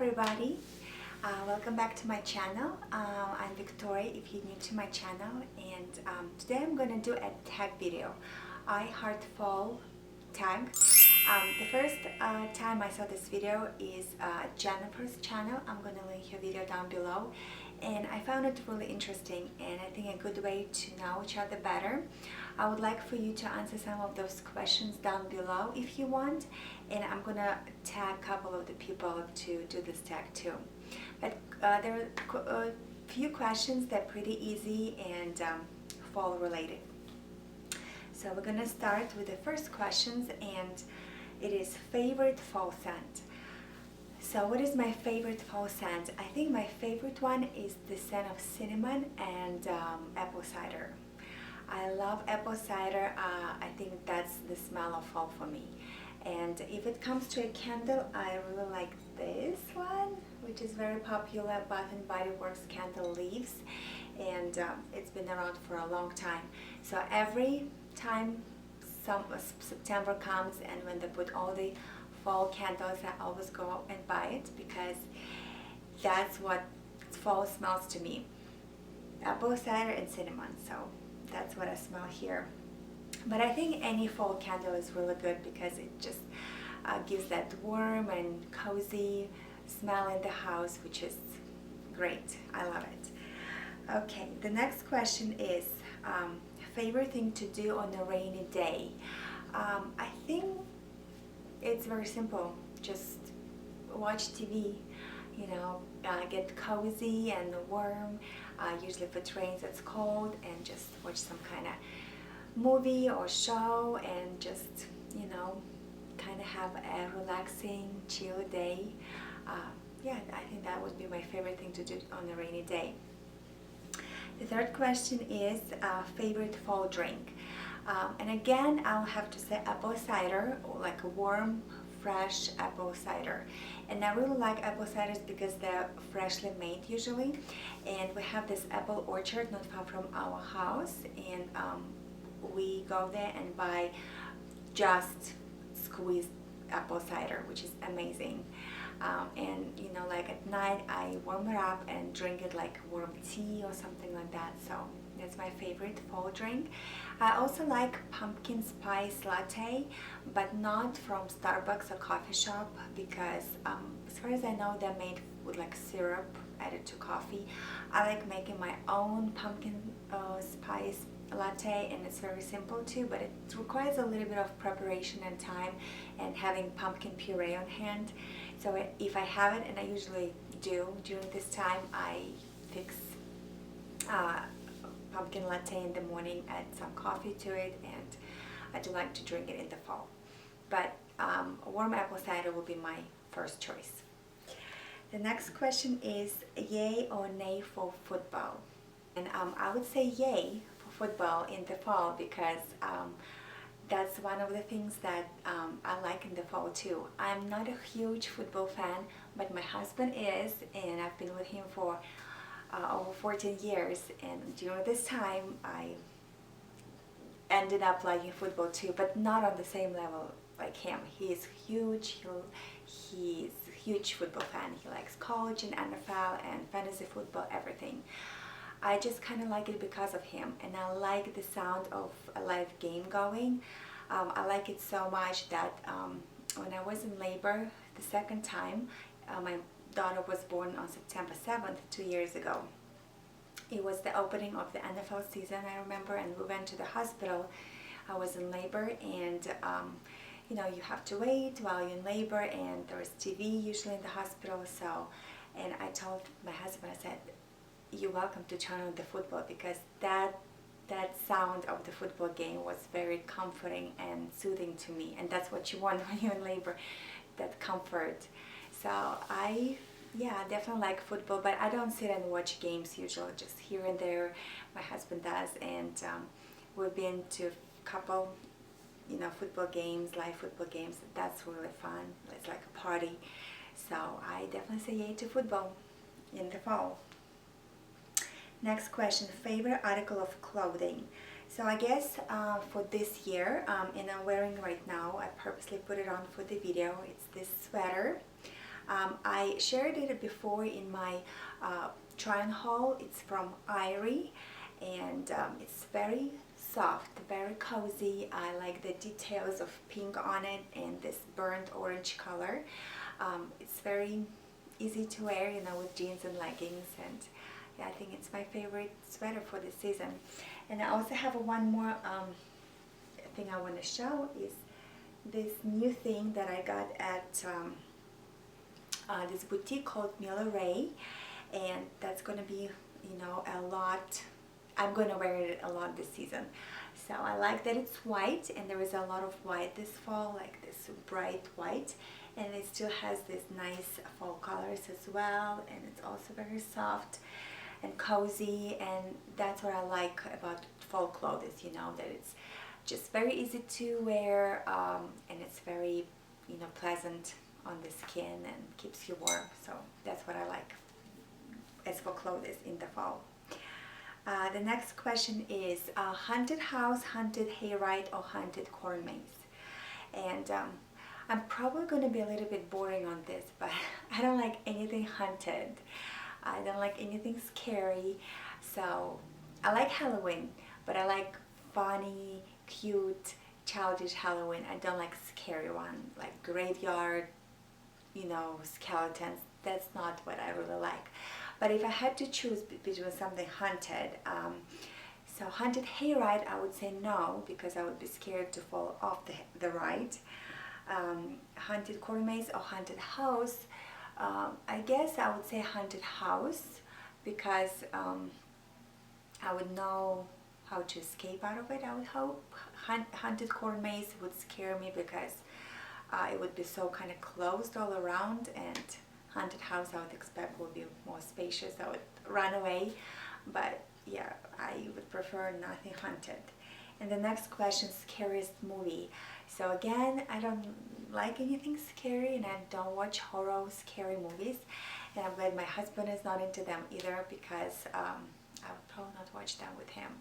everybody, welcome back to my channel. I'm Victoria if you're new to my channel, and today I'm gonna do a tag video. I heart fall tag. The first time I saw this video is Jennifer's channel. I'm gonna link her video down below, and I found it really interesting and I think a good way to know each other better. I would like for you to answer some of those questions down below if you want, and I'm gonna tag a couple of the people to do this tag too. But there are a few questions that are pretty easy and fall related. So we're gonna start with the first questions, and it is favorite fall scent. So what is my favorite fall scent? I think my favorite one is the scent of cinnamon and apple cider. I love apple cider. I think that's the smell of fall for me. And if it comes to a candle, I really like this one, which is very popular, Bath and Body Works candle leaves, and it's been around for a long time. So every time September comes and when they put all the fall candles, I always go out and buy it because that's what fall smells to me. Apple cider and cinnamon, so that's what I smell here. But I think any fall candle is really good because it just gives that warm and cozy smell in the house, which is great. I love it. Okay, the next question is favorite thing to do on a rainy day. I think it's very simple. Just watch TV, get cozy and warm. Usually if it rains, it's cold, and just watch some kind of movie or show and just, kind of have a relaxing, chill day. Yeah, I think that would be my favorite thing to do on a rainy day. The third question is favorite fall drink. And again, I'll have to say apple cider, like a warm, fresh apple cider. And I really like apple ciders because they're freshly made usually. And we have this apple orchard not far from our house, and we go there and buy just squeezed apple cider, which is amazing. And like at night I warm it up and drink it like warm tea or something like that. So that's my favorite fall drink. I also like pumpkin spice latte, but not from Starbucks or coffee shop, because as far as I know, they're made with like syrup added to coffee. I like making my own pumpkin spice latte, and it's very simple too, but it requires a little bit of preparation and time and having pumpkin puree on hand. So if I have it, and I usually do during this time, I fix pumpkin latte in the morning, add some coffee to it, and I do like to drink it in the fall. But warm apple cider will be my first choice. The next question is yay or nay for football. And I would say yay for football in the fall because that's one of the things that I like in the fall too. I'm not a huge football fan, but my husband is, and I've been with him for over 14 years, and during this time I ended up liking football too, but not on the same level like him. He's huge. He's a huge football fan. He likes college and NFL and fantasy football, everything. I just kind of like it because of him, and I like the sound of a live game going. I like it so much that when I was in labor the second time, my daughter was born on September 7th, 2 years ago. It was the opening of the NFL season, I remember, and we went to the hospital. I was in labor, and you have to wait while you're in labor, and there is TV usually in the hospital. So, and I told my husband, I said, you're welcome to turn on the football, because that sound of the football game was very comforting and soothing to me, and that's what you want when you're in labor, that comfort. So I definitely like football, but I don't sit and watch games usually, just here and there. My husband does, and we've been to a couple football games, live football games. That's really fun. It's like a party. So I definitely say yay to football in the fall. Next question, favorite article of clothing. So I guess for this year, and I'm wearing right now, I purposely put it on for the video. It's this sweater. I shared it before in my try-on haul. It's from Irie, and it's very soft, very cozy. I like the details of pink on it and this burnt orange color. It's very easy to wear, you know, with jeans and leggings, and yeah, I think it's my favorite sweater for this season. And I also have one more thing I want to show is this new thing that I got at this boutique called Mila Ray, and that's going to be, you know, a lot. I'm going to wear it a lot this season. So I like that it's white, and there is a lot of white this fall, like this bright white, and it still has this nice fall colors as well, and it's also very soft and cozy, and that's what I like about fall clothes, you know, that it's just very easy to wear, and it's very, you know, pleasant on the skin and keeps you warm. So that's what I like as for clothes in the fall. The next question is haunted house, haunted hayride, or haunted corn maze. And I'm probably going to be a little bit boring on this, but I don't like anything haunted. I don't like anything scary. So I like Halloween, but I like funny, cute, childish Halloween. I don't like scary one, like graveyard, you know, skeletons. That's not what I really like. But if I had to choose between something haunted, so haunted hayride, I would say no, because I would be scared to fall off the ride. Haunted corn maze or haunted house, I guess I would say haunted house, because I would know how to escape out of it, I would hope. Haunted corn maze would scare me because it would be so kind of closed all around, and haunted house I would expect would be more spacious. I would run away, but yeah, I would prefer nothing haunted. And the next question, scariest movie. So again, I don't like anything scary, and I don't watch horror scary movies, and I'm glad my husband is not into them either, because I would probably not watch them with him.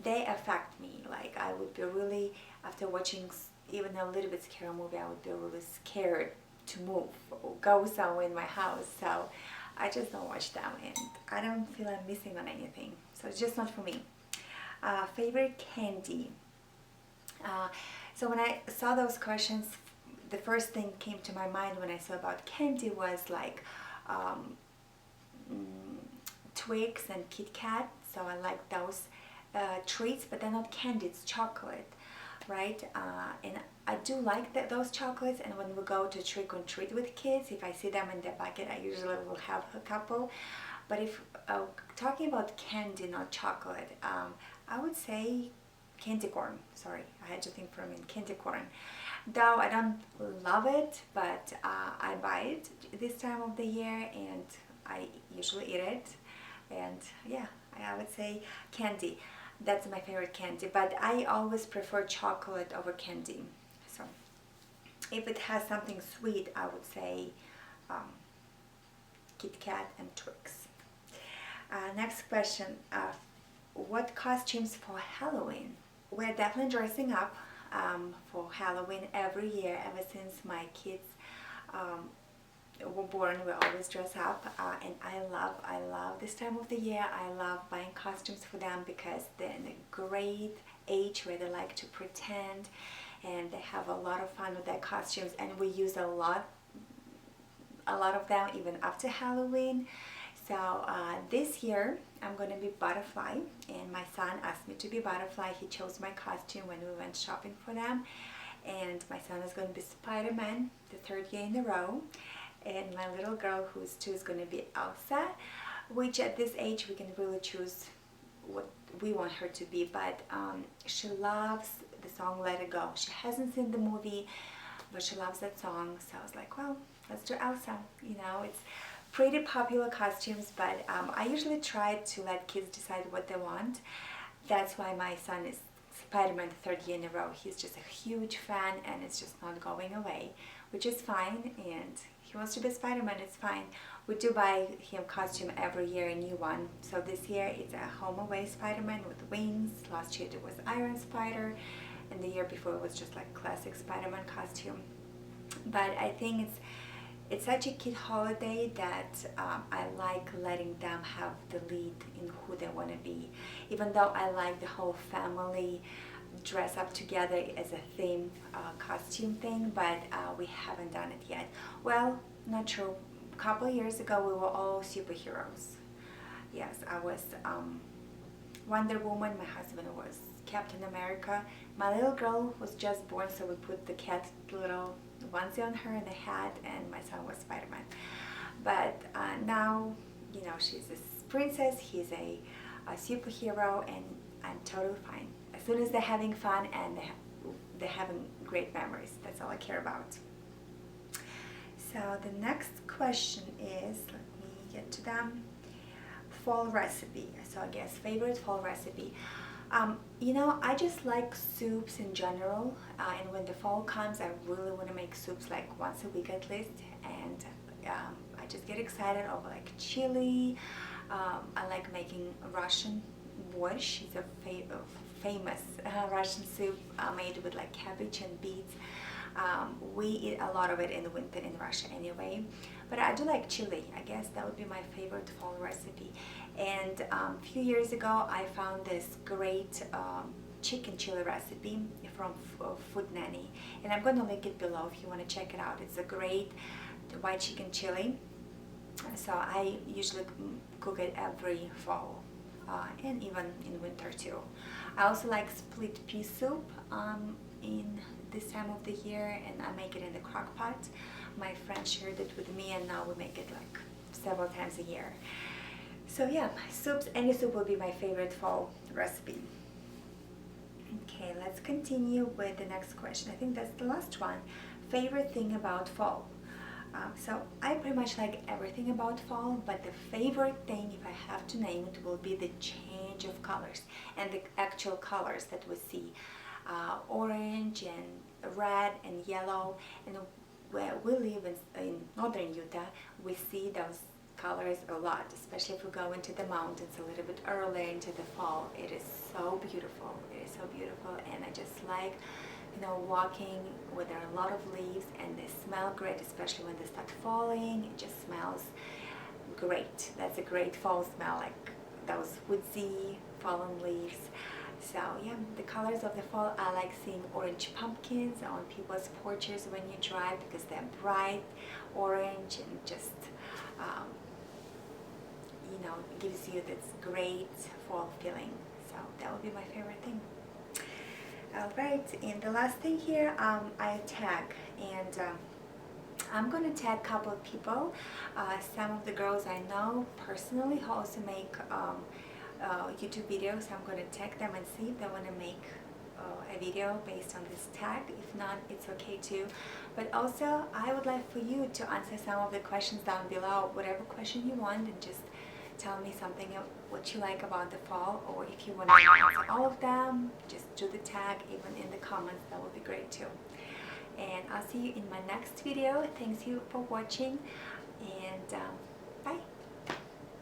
They affect me. Like, I would be really, after watching even a little bit scary movie, I would be really scared to move or go somewhere in my house. So I just don't watch them, and I don't feel I'm missing on anything. So it's just not for me. Favorite candy. So when I saw those questions, the first thing came to my mind when I saw about candy was like Twix and Kit Kat. So I like those treats, but they're not candy, it's chocolate, right? And I do like those chocolates, and when we go to trick or treat with kids, if I see them in their bucket, I usually will have a couple. But if talking about candy, not chocolate, I would say candy corn. Sorry, I had to think for a minute. Candy corn. Though I don't love it, but I buy it this time of the year, and I usually eat it. And yeah, I would say candy. That's my favorite candy, but I always prefer chocolate over candy. So if it has something sweet, I would say Kit Kat and Twix. Next question, what costumes for Halloween? We're definitely dressing up for Halloween every year. Ever since my kids were born, we always dress up, and I love this time of the year. I love buying costumes for them, because they're in a great age where they like to pretend, and they have a lot of fun with their costumes, and we use a lot of them even after Halloween. So this year I'm going to be Butterfly, and my son asked me to be Butterfly. He chose my costume when we went shopping for them, and my son is going to be Spider-Man the third year in a row, and my little girl, who's 2, is going to be Elsa, which at this age we can really choose what we want her to be, but she loves the song Let It Go. She hasn't seen the movie, but she loves that song, so I was like, well, let's do Elsa. You know, it's pretty popular costumes, but I usually try to let kids decide what they want. That's why my son is Spider-Man the third year in a row. He's just a huge fan, and it's just not going away, which is fine, and he wants to be Spider-Man, it's fine. We do buy him costume every year, a new one. So this year it's a home away Spider-Man with wings. Last year it was Iron Spider, and the year before it was just like classic Spider-Man costume. But I think It's such a cute holiday that I like letting them have the lead in who they want to be. Even though I like the whole family dress up together as a theme costume thing, but we haven't done it yet. Well, not true. A couple years ago we were all superheroes. Yes, I was Wonder Woman, my husband was Captain America. My little girl was just born, so we put the cat little onesie on her and a hat, and my son was Spider-Man. But now, you know, she's a princess, he's a superhero, and I'm totally fine. As soon as they're having fun and they're having great memories, that's all I care about. So the next question is, let me get to them. Fall recipe. So I guess favorite fall recipe. You know, I just like soups in general, and when the fall comes, I really want to make soups like once a week at least, and I just get excited over like chili. I like making Russian borscht. It's a famous Russian soup made with like cabbage and beets. We eat a lot of it in the winter in Russia anyway, but I do like chili. I guess that would be my favorite fall recipe. And a few years ago I found this great chicken chili recipe from Food Nanny, and I'm going to link it below if you want to check it out. It's a great white chicken chili, so I usually cook it every fall and even in winter too. I also like split pea soup in this time of the year, and I make it in the crock pot. My friend shared it with me, and now we make it like several times a year. So yeah, soups, any soup will be my favorite fall recipe. Okay, let's continue with the next question. I think that's the last one. Favorite thing about fall? So I pretty much like everything about fall, but the favorite thing, if I have to name it, will be the change of colors and the actual colors that we see. Orange and red and yellow, and where we live in northern Utah, we see those colors a lot, especially if we go into the mountains a little bit earlier into the fall. It is so beautiful. It is so beautiful, and I just like, you know, walking where there are a lot of leaves and they smell great, especially when they start falling. It just smells great. That's a great fall smell, like those woodsy fallen leaves. So yeah, the colors of the fall, I like seeing orange pumpkins on people's porches when you drive, because they're bright orange and just you know, gives you this great fall feeling. So that would be my favorite thing. Alright, and the last thing here, I tag, and I'm gonna tag a couple of people, some of the girls I know personally who also make YouTube videos. I'm going to tag them and see if they want to make a video based on this tag. If not, it's okay too. But also, I would like for you to answer some of the questions down below, whatever question you want, and just tell me something what you like about the fall, or if you want to answer all of them, just do the tag even in the comments. That would be great too. And I'll see you in my next video. Thanks you for watching, and